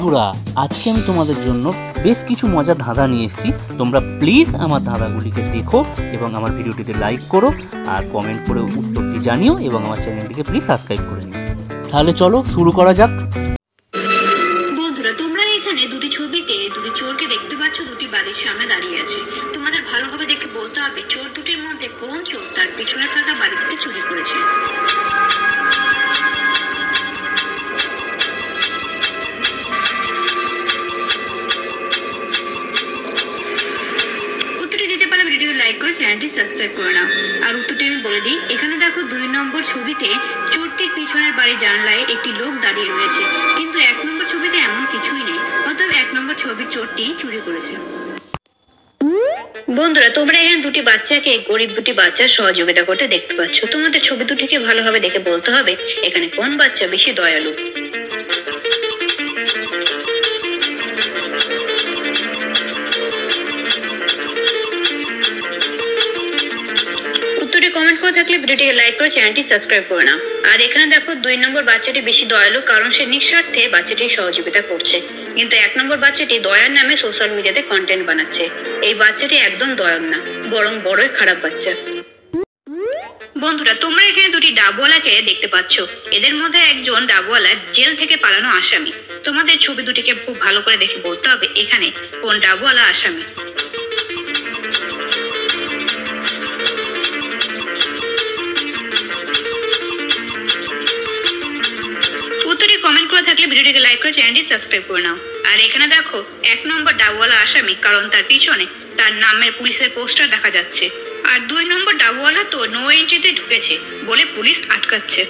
বন্ধুরা, আজকে আমি তোমাদের জন্য বেশ কিছু মজার ধাঁধা নিয়ে এসেছি। তোমরা প্লিজ আমার ধাঁধাগুলিকে দেখো এবং আমার ভিডিওটিতে লাইক করো আর কমেন্ট করে উত্তরটি জানিও এবং আমার চ্যানেলটিকে প্লিজ সাবস্ক্রাইব করে নিও। তাহলে চলো শুরু করা যাক। বন্ধুরা, তোমরা এখানে দুটি ছবিতে দুটি চোরকে দেখতে পাচ্ছ, দুটি বাড়ির সামনে দাঁড়িয়ে আছে। তোমাদের ভালোভাবে দেখে বলতে হবে চোর দুটির মধ্যে কোন চোর তার পিছনে থাকা বাড়িটিতে চুরি করেছে। লাইক করে চ্যানেলটি সাবস্ক্রাইব করে নাও। আর উত্তরটি আমি বলে দিই, এখানে দেখো 2 নম্বর ছবিতে চোরটির পিছনের বাড়ির জানলায় একটি লোক দাঁড়িয়ে রয়েছে, কিন্তু 1 নম্বর ছবিতে এমন কিছুই নেই, অতএব 1 নম্বর ছবির চোরটি চুরি করেছে। বন্ধুরা, তোমরা এখানে দুটি বাচ্চাকে গরিব দুটি বাচ্চার সহযোগিতা করতে দেখতে পাচ্ছ। তোমাদের ছবি দুটিকে ভালোভাবে দেখে বলতে হবে এখানে কোন বাচ্চা বেশি দয়ালু। কমেন্ট করে থাকলে ভিডিওটিকে লাইক করে চ্যানেলটি সাবস্ক্রাইব করে নাও। আর এখানে দেখো 2 নম্বর বাচ্চাটি বেশি দয়ালু, কারণ সে নিঃস্বার্থে বাচ্চাটির সহযোগিতা করছে, কিন্তু 1 নম্বর বাচ্চাটি দয়ার নামে সোশ্যাল মিডিয়াতে কন্টেন্ট বানাচ্ছে। এই বাচ্চাটি একদম দয়াল না, বরং বড়ই খারাপ বাচ্চা। বন্ধুরা, তোমরা এখানে দুটি ডাবওয়ালাকে দেখতে পাচ্ছ। এদের মধ্যে একজন ডাবওয়ালা জেল থেকে পালানো আসামি। তোমাদের ছবি দুটিকে খুব ভালো করে দেখে বলতে হবে এখানে কোন ডাবওয়ালা আসামি। কমেন্ট করে থাকলে ভিডিওটিকে লাইক করে চ্যানেলটি সাবস্ক্রাইব করে নাও। আর এখানে দেখো 1 নম্বর ডাবওয়ালা আসামি, কারণ তার পিছনে তার নামের পুলিশের পোস্টার দেখা যাচ্ছে। আর 2 নম্বর ডাবওয়ালা তো নো এন্ট্রিতে ঢুকেছে বলে পুলিশ আটকাচ্ছে।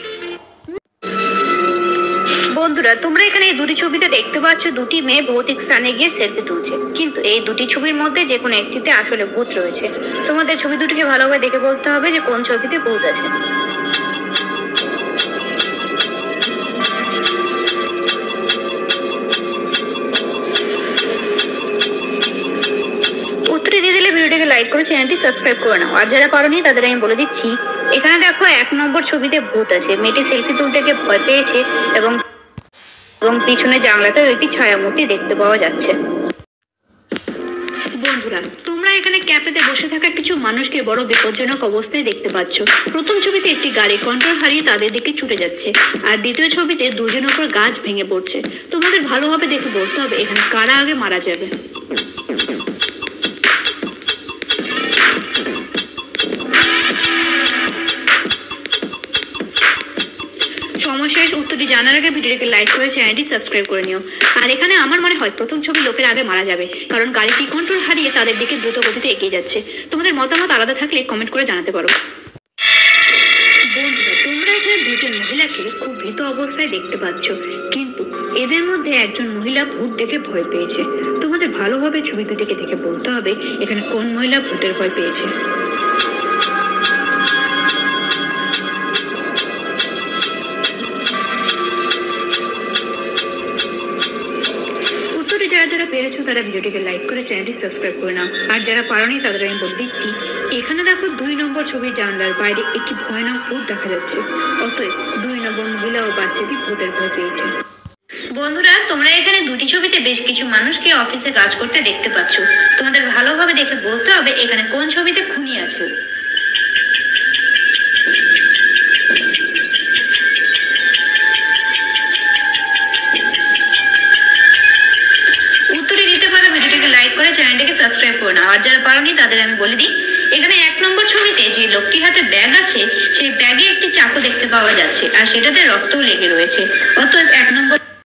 বন্ধুরা, তোমরা এখানে এই দুটি ছবিতে দেখতে পাচ্ছ দুটি মেয়ে ভৌতিক স্থানে গিয়ে সেলফি তুলছে, কিন্তু এই দুটি ছবির মধ্যে যে কোনো একটিতে আসলে ভূত রয়েছে। তোমাদের ছবি দুটিকে ভালোভাবে দেখে বলতে হবে যে কোন ছবিতে ভূত আছে। লাইক করে চ্যানেলটি সাবস্ক্রাইব করে নাও। আর যারা পারোনি তাদের আমি বলে দিচ্ছি, এখানে দেখো 1 নম্বর ছবিতে ভূত আছে। মেয়েটি সেলফি তুলতে গিয়ে ভয় পেয়েছে এবং পিছনে জানলাতেও একটি ছায়ামূর্তি দেখতে পাওয়া যাচ্ছে। বন্ধুরা, তোমরা এখানে ক্যাফেতে বসে থাকা কিছু মানুষকে বড় বিপজ্জনক অবস্থায় দেখতে পাচ্ছ। প্রথম ছবিতে একটি গাড়ি কন্ট্রোল হারিয়ে তাদের দিকে ছুটে যাচ্ছে, আর দ্বিতীয় ছবিতে দুজনের উপর গাছ ভেঙে পড়ছে। তোমাদের ভালোভাবে দেখে বলতে হবে এখানে কারা আগে মারা যাবে। শেষ উত্তরটি জানার আগে ভিডিওটিকে লাইক করে চ্যানেলটি সাবস্ক্রাইব করে নিও। আর এখানে আমার মনে হয় প্রথম ছবি লোকের আগে মারা যাবে, কারণ গাড়িটি কন্ট্রোল হারিয়ে তাদের দিকে দ্রুত গতিতে এগিয়ে যাচ্ছে। তোমাদের মতামত আলাদা থাকলে কমেন্ট করে জানাতে পারো। বন্ধুরা, তোমরা এখানে দুজন মহিলাকে খুব ভীত অবস্থায় দেখতে পাচ্ছ, কিন্তু এদের মধ্যে একজন মহিলা ভূত দেখে ভয় পেয়েছে। তোমাদের ভালোভাবে ছবি দুটিকে দেখে বলতে হবে এখানে কোন মহিলা ভূতের ভয় পেয়েছে। যারা পেরেছো তারা ভিডিওটিকে লাইক করে চ্যানেলটি সাবস্ক্রাইব করে নাও। আর যারা পারোনি তাদের আমি বলে দিচ্ছি, এখানে দেখো 2 নম্বর ছবির জানলার বাইরে একটি ভয়ানক ভূত দেখা যাচ্ছে, অতএব 2 নম্বর মহিলা ও বাচ্চাটি ভূতের ভয় পেয়েছে। বন্ধুরা, তোমরা এখানে দুটি ছবিতে বেশ কিছু মানুষকে অফিসে কাজ করতে দেখতে পাচ্ছ। তোমাদের ভালোভাবে দেখে বলতে হবে এখানে কোন ছবিতে খুনি আছে। চ্যানেলটিকে সাবস্ক্রাইব করে নাও। আর যারা পারোনি তাদের আমি বলে দিই, এখানে 1 নম্বর ছবিতে যে লোকটির হাতে ব্যাগ আছে সেই ব্যাগে একটি চাকু দেখতে পাওয়া যাচ্ছে, আর সেটাতে রক্তও লেগে রয়েছে, অতএব 1 নম্বর